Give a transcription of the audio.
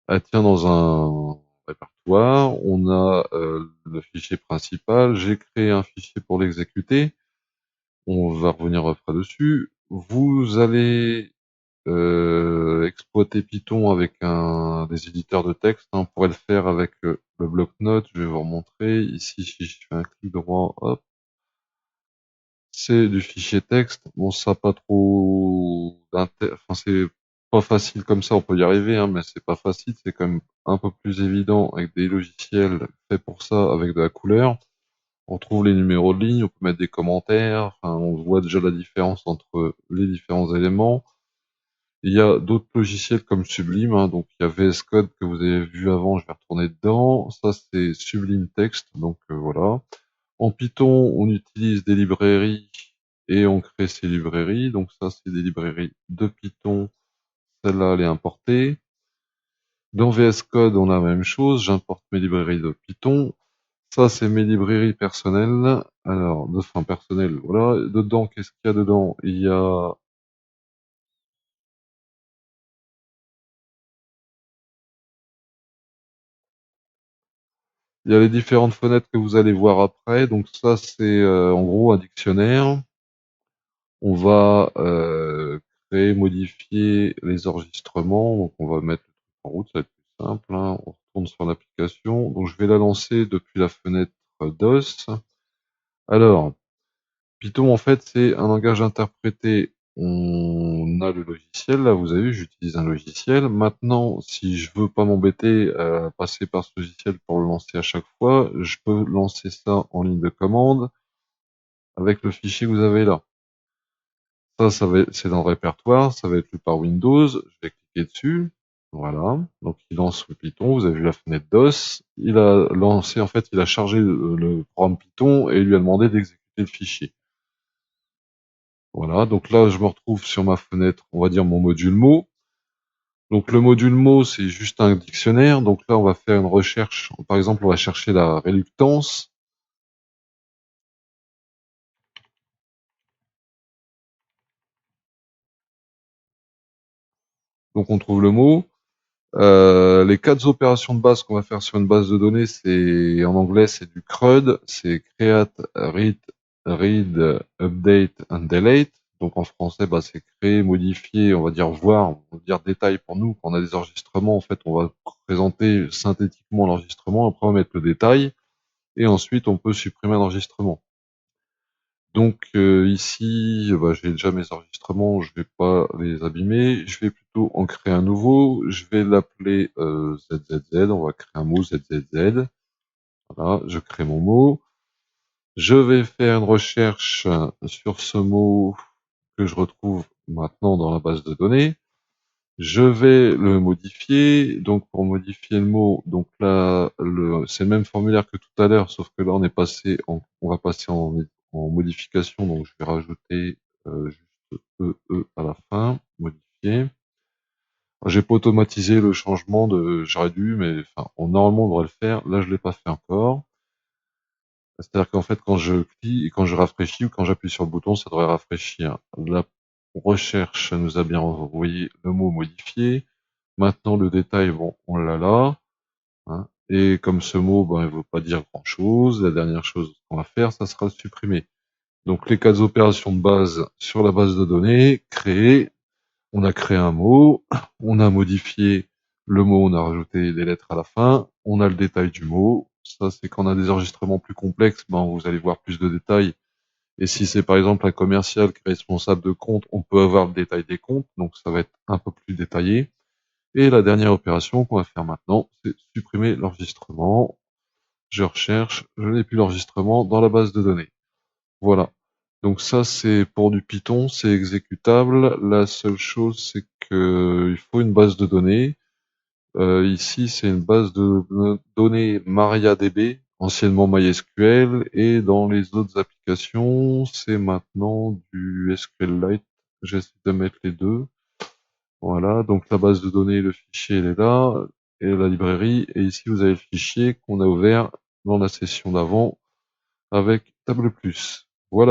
elle tient dans un répertoire. On a le fichier principal. J'ai créé un fichier pour l'exécuter. On va revenir après dessus. Vous allez exploiter Python avec des éditeurs de texte. On pourrait le faire avec le bloc-notes. Je vais vous remontrer. Ici, si je fais un clic droit, hop, c'est du fichier texte. Bon, ça pas trop enfin, c'est pas facile comme ça, on peut y arriver, hein, mais c'est pas facile. C'est quand même un peu plus évident avec des logiciels faits pour ça, avec de la couleur. On trouve les numéros de ligne, on peut mettre des commentaires, enfin, on voit déjà la différence entre les différents éléments. Il y a d'autres logiciels comme Sublime, hein, donc il y a VS Code que vous avez vu avant, je vais retourner dedans. Ça, c'est Sublime Text, donc voilà. En Python, on utilise des librairies et on crée ces librairies. Donc ça, c'est des librairies de Python. Celle-là, elle est importée. Dans VS Code, on a la même chose. J'importe mes librairies de Python. Ça, c'est mes librairies personnelles. Alors, enfin personnelles, voilà. Dedans, qu'est-ce qu'il y a dedans? Il y a les différentes fenêtres que vous allez voir après. Donc ça, c'est en gros un dictionnaire. On va créer, modifier les enregistrements. Donc on va mettre le truc en route, ça va être plus simple, hein. On retourne sur l'application. Donc je vais la lancer depuis la fenêtre DOS. Alors, Python en fait c'est un langage interprété. On a le logiciel, là vous avez vu, j'utilise un logiciel. Maintenant, si je veux pas m'embêter à passer par ce logiciel pour le lancer à chaque fois, je peux lancer ça en ligne de commande avec le fichier que vous avez là. C'est dans le répertoire, ça va être lu par Windows. Je vais cliquer dessus. Voilà. Donc, il lance le Python. Vous avez vu la fenêtre DOS. Il a lancé, en fait, il a chargé le programme Python et il lui a demandé d'exécuter le fichier. Voilà. Donc là, je me retrouve sur ma fenêtre, on va dire mon module mot. Donc, le module mot, c'est juste un dictionnaire. Donc là, on va faire une recherche. Par exemple, on va chercher la réluctance. Donc, on trouve le mot. Les 4 opérations de base qu'on va faire sur une base de données, c'est en anglais c'est du CRUD, c'est create, read, update and delete. Donc en français, bah, c'est créer, modifier, on va dire voir, on va dire détail pour nous. Quand on a des enregistrements, en fait, on va présenter synthétiquement l'enregistrement, après on va mettre le détail, et ensuite on peut supprimer l'enregistrement. Donc ici, bah, j'ai déjà mes enregistrements, je vais pas les abîmer, je vais plutôt en créer un nouveau, je vais l'appeler ZZZ, on va créer un mot ZZZ, voilà, je crée mon mot, je vais faire une recherche sur ce mot que je retrouve maintenant dans la base de données, je vais le modifier, donc pour modifier le mot, donc là, c'est le même formulaire que tout à l'heure, sauf que là, on va passer en modification, donc je vais rajouter juste EE à la fin, modifier. J'ai pas automatisé le changement j'aurais dû, mais enfin, normalement, on devrait le faire. Là, je l'ai pas fait encore. C'est-à-dire qu'en fait, quand je clique, quand je rafraîchis ou quand j'appuie sur le bouton, ça devrait rafraîchir. La recherche nous a bien envoyé le mot modifié. Maintenant, le détail, bon, on l'a là, hein. Et comme ce mot, ben, il ne veut pas dire grand-chose, la dernière chose qu'on va faire, ça sera le supprimer. Donc, les 4 opérations de base sur la base de données, créer, on a créé un mot, on a modifié le mot, on a rajouté des lettres à la fin, on a le détail du mot. Ça, c'est quand on a des enregistrements plus complexes, ben, vous allez voir plus de détails. Et si c'est par exemple un commercial qui est responsable de compte, on peut avoir le détail des comptes, donc ça va être un peu plus détaillé. Et la dernière opération qu'on va faire maintenant, c'est supprimer l'enregistrement. Je recherche, je n'ai plus l'enregistrement dans la base de données. Voilà. Donc ça, c'est pour du Python, c'est exécutable. La seule chose, c'est que il faut une base de données. Ici, c'est une base de données MariaDB, anciennement MySQL, et dans les autres applications, c'est maintenant du SQLite. J'essaie de mettre les deux. Voilà, donc la base de données, le fichier, il est là, et la librairie, et ici vous avez le fichier qu'on a ouvert dans la session d'avant avec Table+.